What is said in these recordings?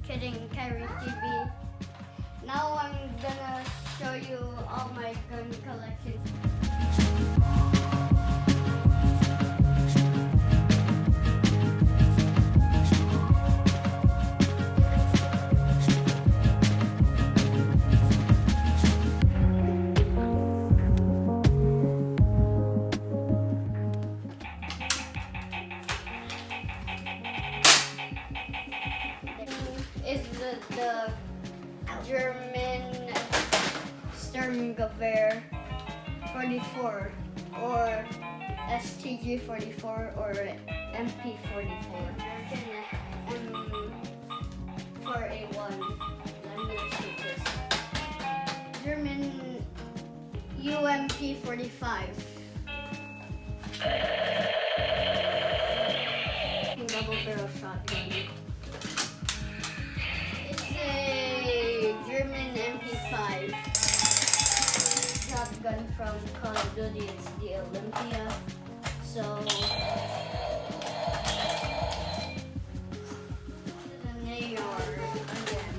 Kidding, Kyrie TV. Now I'm gonna show you all my gun collections. Is the German Sturmgewehr 44 or STG 44 or MP 44. American M4A1. Let me shoot this. German UMP 45. Double barrel shotgun. German MP5 shotgun from Call of Duty. It's the Olympia. So an AR again.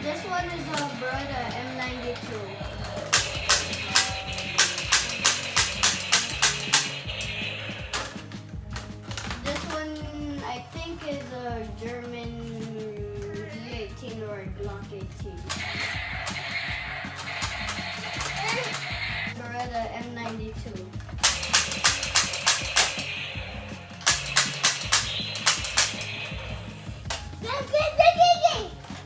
This one is a Beretta M92. I think is a German G18 or Glock 18. Beretta M92.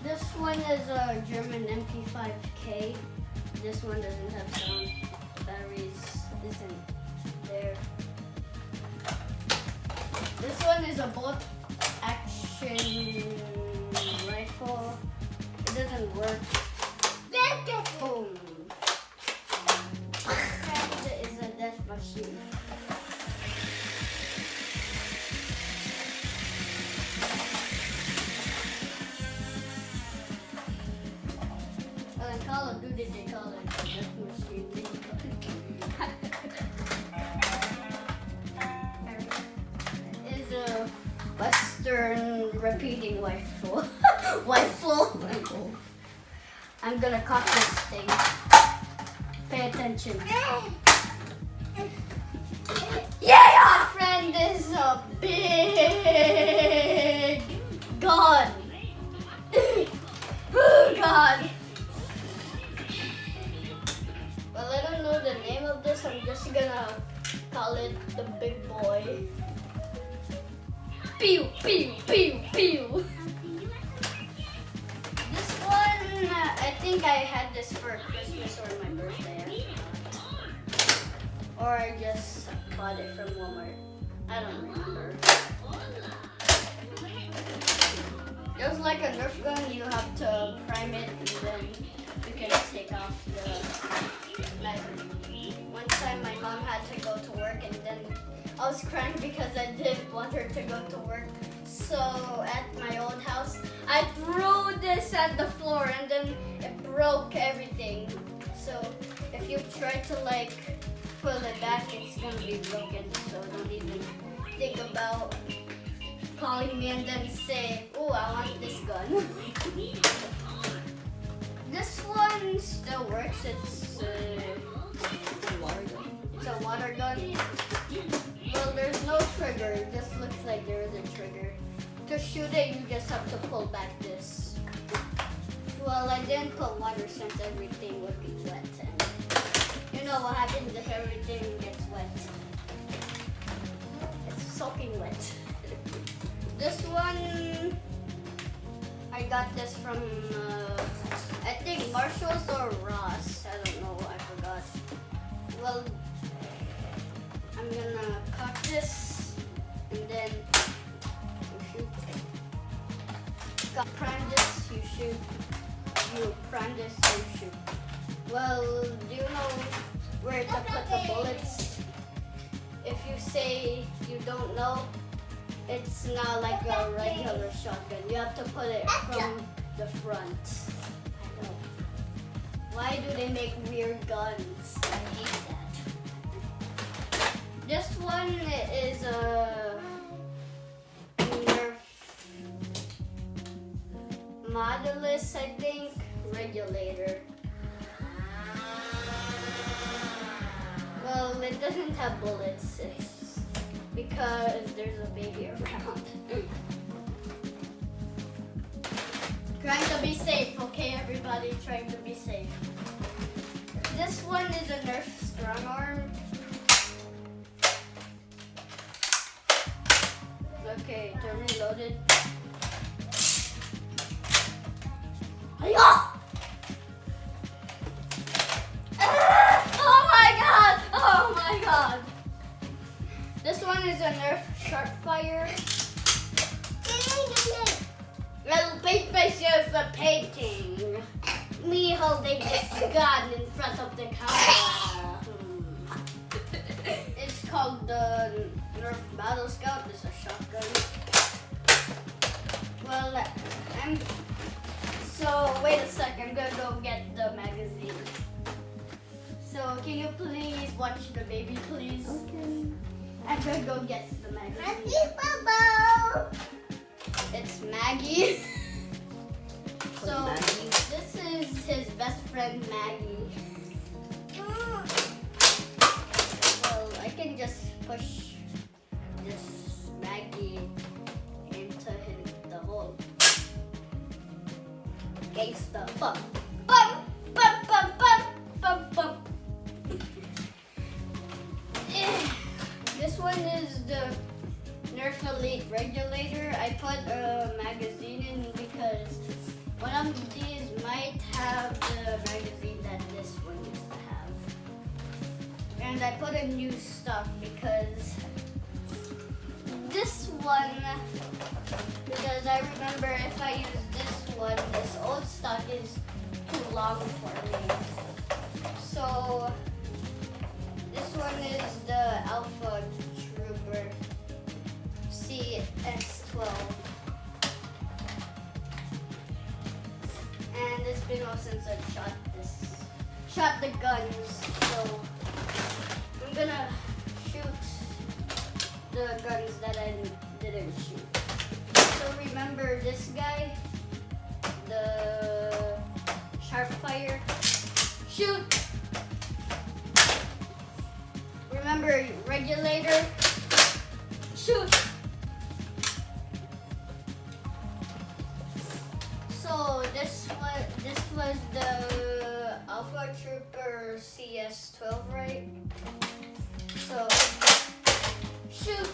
This one is a German MP5K. This one doesn't have sound. Batteries isn't there. This one is a bolt action rifle. It doesn't work. Boom. It is a death machine. Well, in Call of Duty they call it a death machine. Western repeating rifle. I'm gonna cock this thing. Pay attention. Yeah! My friend is a big gun. Oh God. Well, I don't know the name of this. I'm just gonna call it the big boy. Pew, pew, pew, pew. This one, I think I had this for Christmas or my birthday. Or I just bought it from Walmart. I don't remember. Just like a Nerf gun, you have to prime it and then you can take off the magazine. One time my mom had to go to work and then I was crying because I didn't want her to go to work. So at my old house, I threw this at the floor and then it broke everything. So if you try to like pull it back, it's gonna be broken. So don't even think about calling me and then say, "Oh, I want this gun." This one still works. It's a water gun. It's a water gun. Well, there's no trigger. It just looks like there is a trigger. To shoot it, you just have to pull back this. Well, I didn't put water since everything would be wet. And you know what happens if everything gets wet? It's soaking wet. This one, I got this from, I think Marshall's or Ross. I don't know. I forgot. Well, I'm gonna cock this and then you shoot. Prime this, you shoot. You prime this, you shoot. Well, do you know where to put the bullets? If you say you don't know, it's not like a regular shotgun. You have to put it from the front. I know. Why do they make weird guns? I hate that. This one is a modulus, I think, regulator. Well, it doesn't have bullets. It's because there's a baby around. Trying to be safe, okay, everybody? Trying to be safe. This one is a Nerf strong arm. Okay, to reload it. Hi-ya! Oh my god! Oh my god! This one is a Nerf sharp fire. Well, paint myself a painting. Me holding this gun in front of the camera. It's called the Nerf Battle Scout. This is a shotgun. Well, so wait a sec. I'm gonna go get the magazine. So can you please watch the baby, please? Okay. I'm gonna go get the magazine. Maggie Bobo. It's Maggie. So Maggie? this is his best friend Maggie. Well, I can just push this Maggie into the hole. Gangsta. Bum. Bum. Bum. Bum. Bum. Bum. Bum. This one is the Nerf Elite regulator. I put a magazine in because one of these might have the magazine that this one used to have. And I put a new stock because this one, because I remember if I use this one, this old stock is too long for me. So this one is the Alpha Trooper CS12. And it's been a while since I've shot the guns. So I'm gonna shoot the guns that I didn't shoot. So remember this guy, the sharp fire. Shoot! Remember regulator? Shoot! So this was the Alpha Trooper CS12, right? So shoot!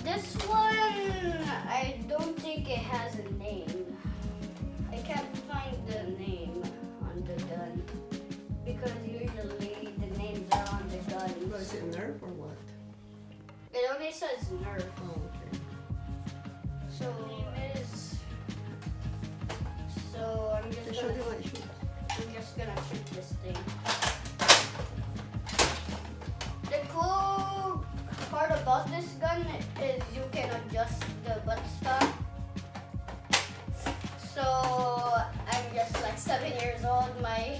This one, I don't think it has a name. I can't find the name on the gun because usually the names are on the gun. Was it Nerf or what? It only says Nerf. Oh, okay. So name is. So I'm just Show gonna. me what it shoots. I'm just gonna shoot this thing. The cool part about this gun is you can adjust the butt stock. So I'm just like 7 years old. My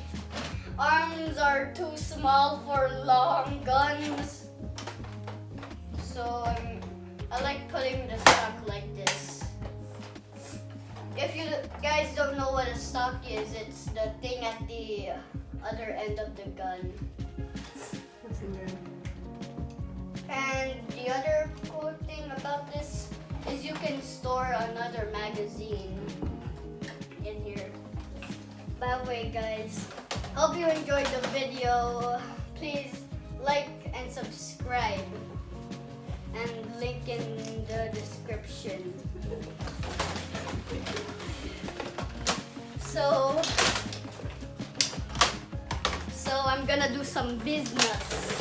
arms are too small for long guns. So I like putting the stock like this. If you guys don't know what a stock is, it's the thing at the other end of the gun. What's in there? And the other cool thing about this is you can store another magazine in here. By the way, guys, hope you enjoyed the video. Please like and subscribe, and link in the description. So I'm gonna do some business.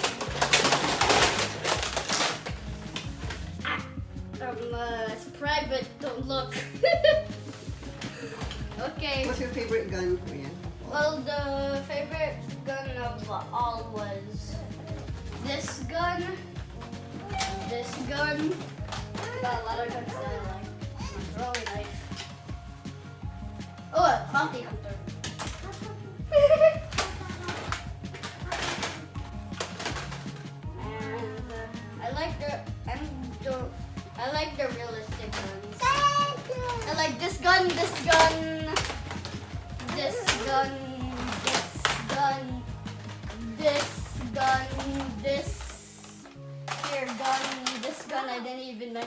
It's private, don't look. Okay. What's your favorite gun, Kuya? Well, the favorite gun of all was this gun, got a lot of guns that I like. My throwing knife. Oh, a bounty hunter. And I like the realistic guns. I like like this gun, this gun, this gun, this gun, this gun, this here gun, this gun. I didn't even